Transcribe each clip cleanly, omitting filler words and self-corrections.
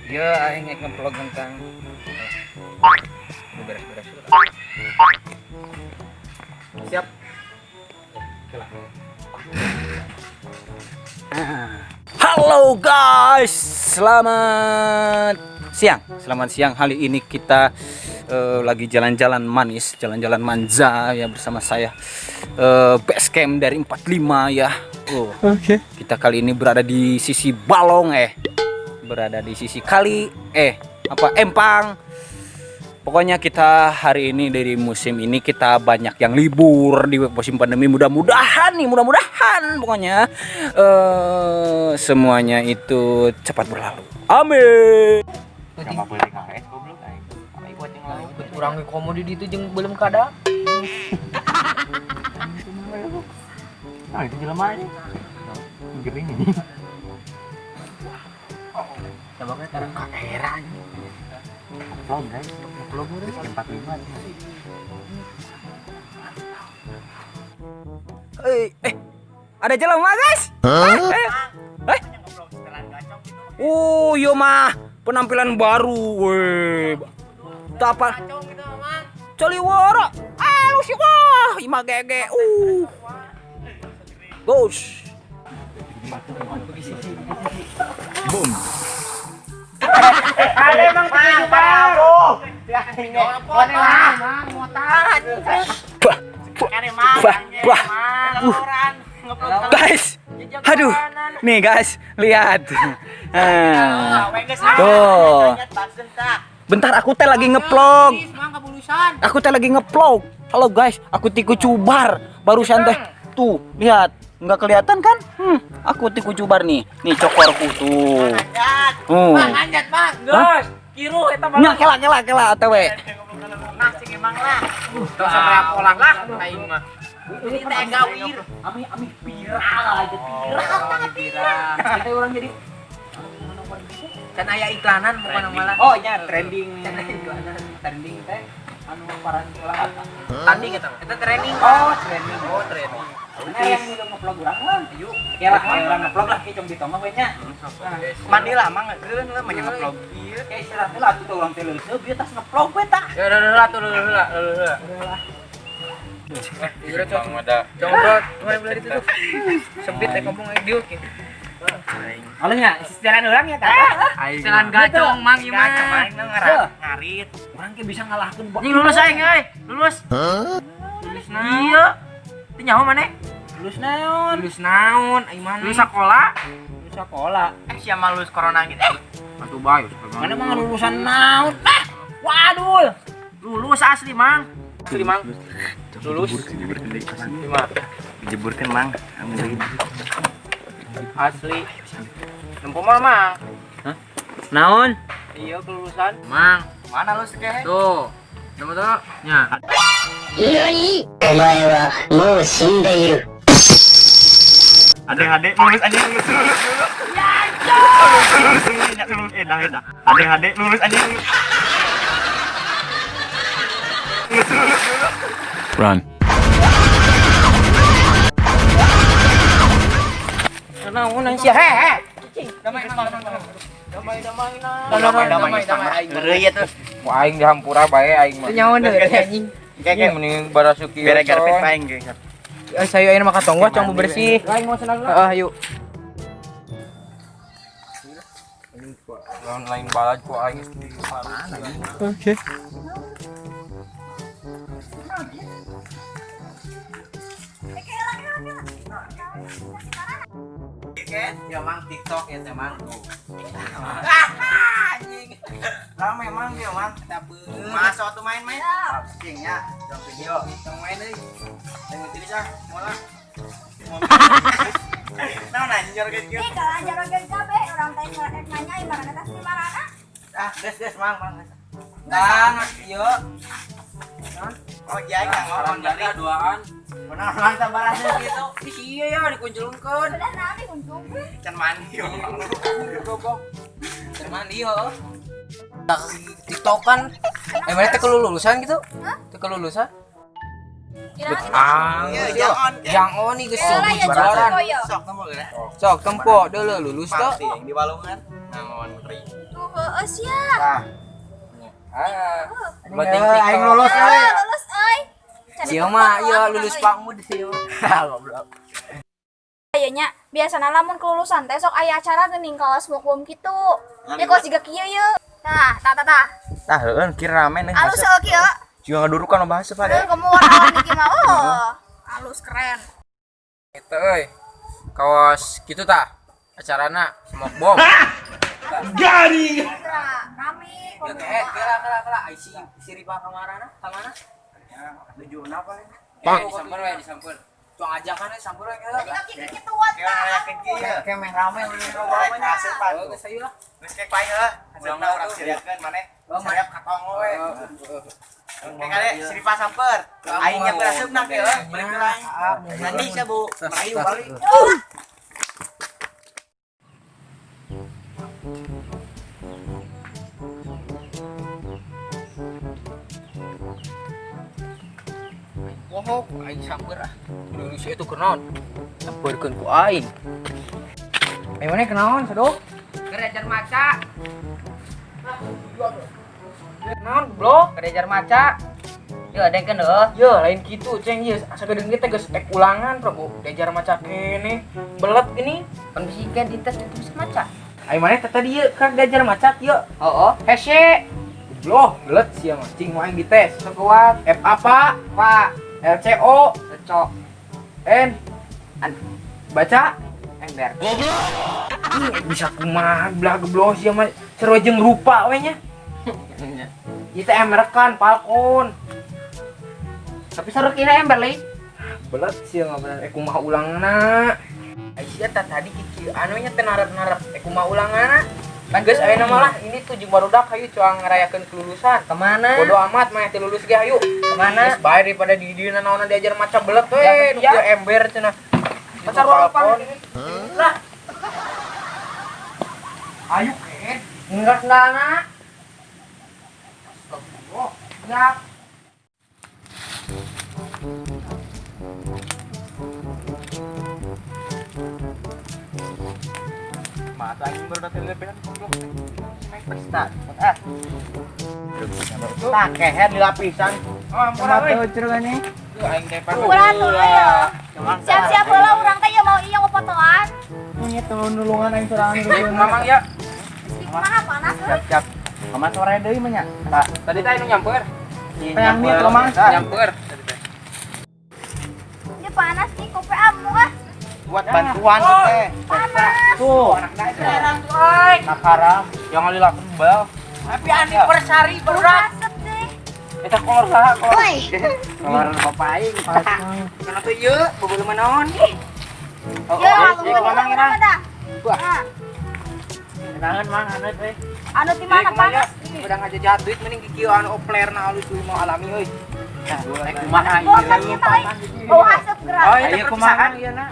Ya, aing nge-vlog tentang beres-beres. Siap. Halo guys, selamat siang. Selamat siang. Kali ini kita lagi jalan-jalan manis, jalan-jalan manja ya bersama saya. Base camp dari 45 ya. Oke. Kita kali ini berada di sisi Balong berada di sisi kali Empang. Pokoknya kita hari ini dari musim ini kita banyak yang libur di musim pandemi. Mudah-mudahan pokoknya semuanya itu cepat berlalu. Amin. Sama beli KS goblok aing. Aing buat yang lain. Kurang komoditi itu jeung belum kada. Nah, itu jelema aja. Gering ini. Coba kan sekarang KR aja. Vlog guys, vlog udah 45 sih. Ada jelema guys? Yo mah penampilan baru, weh. Apa? Coliwara. Lu sih wah, ima gege. Bos. Boom. Ada emang begitu baru. Guys, aduh, nih guys, lihat. Tuh. Bentar, aku teh lagi ngeplog. Halo guys, aku Tiku Cubar. Barusan teh, tuh, lihat. Nggak kelihatan kan? Aku Tiku Cubar nih. Nih cokorku tuh. Bang, anjat bang. Gus, kiru eta bang. Nya kela atewe. Nah, sing emang lah. Tuh sampai polang lah aing mah. Ini teh gawir. Ami viral aja viral. Kita orang jadi Kan aya iklanan bukan malah. oh nya trending teh anu paran olahraga. Tanding eta. Eta training. Trending. Nah, yang udah nge-vlog urang mah. Yuk. Ya lah, urang nge-vlog lah ki cong ditoma we nya. Mandi lah mah ngeureun lah mah nge-vlog. Ieu kayak istirahat heula atuh urang teh leuseuh bieu tas nge-vlog we tah. Ya udah tuh heula. Udah coba kemarin beli itu tuh. Sempit teh kampung aing diuk. Alenya jalan urang ya tah. Jalan gacong mang ieu mah. Aing ngarit. Urang ge bisa ngalahkeun Anjing lulus aing euy. Lulus. Lulus naon? Iya. Teu nyaho maneh? Lulus naon? Lulus naon? Aing mah lulus sekolah. Lulus sekolah. Sia mah lulus corona gitu. Atuh bae. Mana mah lulusan naon? Waduh. Lulus asli mang. Asli mang. Lulus. Dijeburkan mang. Asli. Nempo mah mang. Hah? Naon? Iya kelulusan. Mang. Mana lulus teh? Tuh. Nemu tuh. Nya. 何お前はもう死んでいる。 Adek-adek lulus anjing lulus. Ya lulus. Dah. Adek-adek lulus anjing lulus. Run. Naon sia he. Damai. Ngeureut tuh. Ku aing dihampura bae aing mah. Nyaon deui anjing. Kayak mending barasuki. Biar garpet paing ge. Saya ayeuna mah katongwa cong bebersih. Aing mau senang lah. Yuk. Lain balad ku aing di mana. Oke. Ya mang TikTok ya teh mang tuh. Anjing. Rame mang dia mang. Masuk tuh main-main. Cingnya, jam video, jam main euy. Yang ngetis ah, mola. Naon anjir geus kieu. Nih kalau ajar orang gabe orang teh nanya ibaratnya tas di mana? Ah, des mang. Nah, ieu. Oh iya yang ngomong dari duaan. Benar lang sabarana gitu. Iya ya dikunculungkeun. Udah nanti kunjung. Can mandi yo. Gobok. Can mandi yo. TikTok kan mana teh kelulusan gitu? Teh kelulusan? Yang oni geus jualan. Sok Sok tempo deuleu lulus teh. Di Balungan. Naon ring. tuh heeh tah. Aing lulus euy. Lulus euy. Sia mah ieu lulus pangmud sih. Goblok. Kayaknya biasana lamun kelulusan teh sok aya acara geuning kelas bokom kitu. Ya kos jiga kieu ye. Tah. Tah heueun kira ramen Alus euy kieu. Juga ngadurukan bahasa pada. Kamu warna iki mah. Oh, alus keren. Itu euy. Kawas kitu tah. Acarana smoke bomb. Gari. Rame. Kela si Ripa kamarana kamana? Tujuan apa ya? Bang, disamper we, disamper. Tuang ajakan sampur we kela. Kaki kitu wat. Kayak meh rame we robanya asepan. Oh, geus ayeuna. Geus kek pae heuh. Hasilna urang siriakeun maneh. Sayap katong we. Kayak kali si Ripa samper. Aing nya berasupna kieu. Balik heula. Nanti sabu merayu balik. Woh, aing samper ah. Indonesia itu kenaon? Samperkeun ku aing. Mana kenaon sadok? Gerejar maca. Naon goblok? Kerejar maca. Yeuh adengkeun heuh. Ye, lain kitu ceng ye. Asa gedeung teh geus ek ulangan prabu. Gerejar maca kene. Belet gini. Pan bisikan dites itu maca. Aing maneh teh tadi ye ka gerejar maca kieu. Oh. Hese. Goblok, belet sia mah. Cing mau aing dites. Sekuat F apa? Pak, LCO. cocok. N. Baca. Ember. Bisa kumaha belah geblok sia mah seru jeung rupa we nya. Ieu teh emerkan Falcon. Tapi seru kira ember leuy. Belet sia mah bener kumaha ulangna. Sia tadi kieu anu nya teh narep-narep kumaha ulangna. Kan geus ayeuna malah ini tuh jeung barudak hayu coang ngarayakeun kelulusan. Kemana? Bodo amat mah teh lulus ge hayu. Kemana? Geus bae daripada di dieu naon diajar maca belet we. Ya, Nu ember cenah. Pacar Falcon. Lah. Ayo Ken. Enggak sendana. Oh, siap. Mata anjing baru datang lepehan goblok. Main pesta. Ah. Tak keher di lapisan. Oh, ampun we. Curug ini. Tuh aing teh Ulah dulu ya. Siap-siap heula urang teh ya mau iya mau fotoan. Ini tuh nulungan aing sorangan Baik, mamang ya. Kumaha panas euy. Siap. Mama sore deui mah nya. Tak. Tadi teh anu nyamper. Pengen mie lomang. Nyamper. Tadi teh. Ini panas nih kopi amu ah. Buat bantuan teh. Panas. Tuh, anak daerah tuh euy. Nakaram. Yang alila kembal. Tapi anniversary berat. Asep deh. Eta kolor saha kolor. Woi. Kolor papai. Kana tuh ieu, beubeul mah naon? Ya, Jadi kemana ngira? Nah, Kenangan mang anu teh. anu di mana panas? Udah ngajajat duit mending kieu anu oplerna alus kuwi mau alami euy. Kumaha Oh, masih tadi. Oh, asap gerak. Oh, Ayo kumaha ieu na?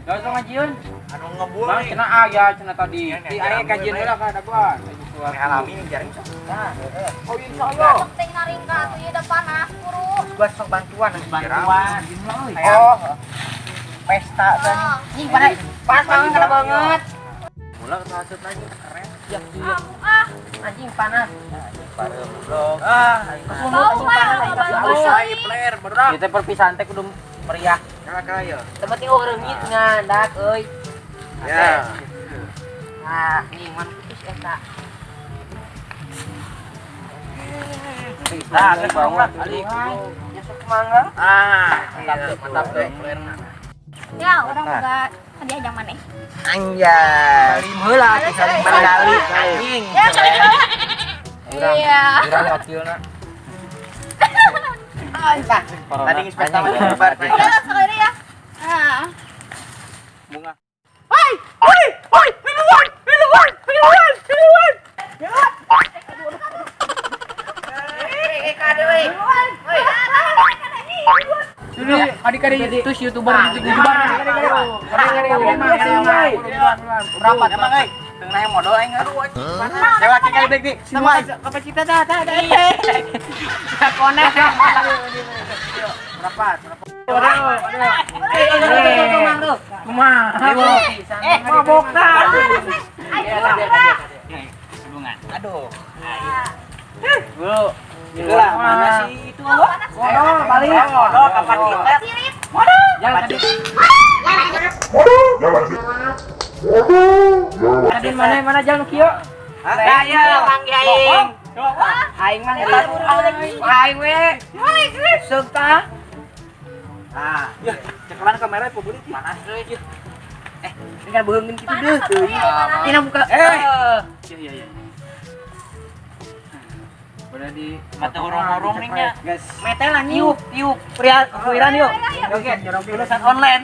Gak usah ngajian. Anu ngebul. Bang, cenah aya cenah tadi. Di aya kajian heula ka daguan. alami jaring sok. Oh, insyaallah. Asap teh ngaringka tuh ieu da panas buru. Buat sok bantuan. Oh, Pesta kan. Ih, panas banget kena banget. Mula kasut lagi keren. Anjing panas. Parem blok. Ah, Bau mah, bau ayo player berat. kita perpisahan teh kudu meriah. Kala ya. Tempat tinggal reungit ngandak euy. Ya. Nah, ini man putus eta. Nah, ke bawah tadi. Ya sok mangga. Ah, mantap tuh playerna. Ya, orang boga hadiah jang maneh. Anjay. Salim heula atuh salim barangkali anjing. Ya, kali heula. Iya. Urang wakilna. Tadi geus pesta mah Ya, sekali ya. Nah. bunga. Adik-adik itu YouTuber Berapa emang euy? Teu nanya modal aing aduh. Sewa kali deuk di. Sama kapasita dah. Konek. Berapa? Kumaha? Mabok dah. Ayo, dong. Bro, Itulah mana sih itu? balik. Kapan kita? Jangan tadi. Tadi mana jangan kieu. Saya panggil aing. Aing mah eta aing we. Suka. Nah, cekelan kamera publik panas deui. Tinggal beungeun kitu deh. Ini buka. Iya. Udah di Mata urung-urung nih nya. guys. Metel lah niup. Piran yuk. Oke, lulusan online.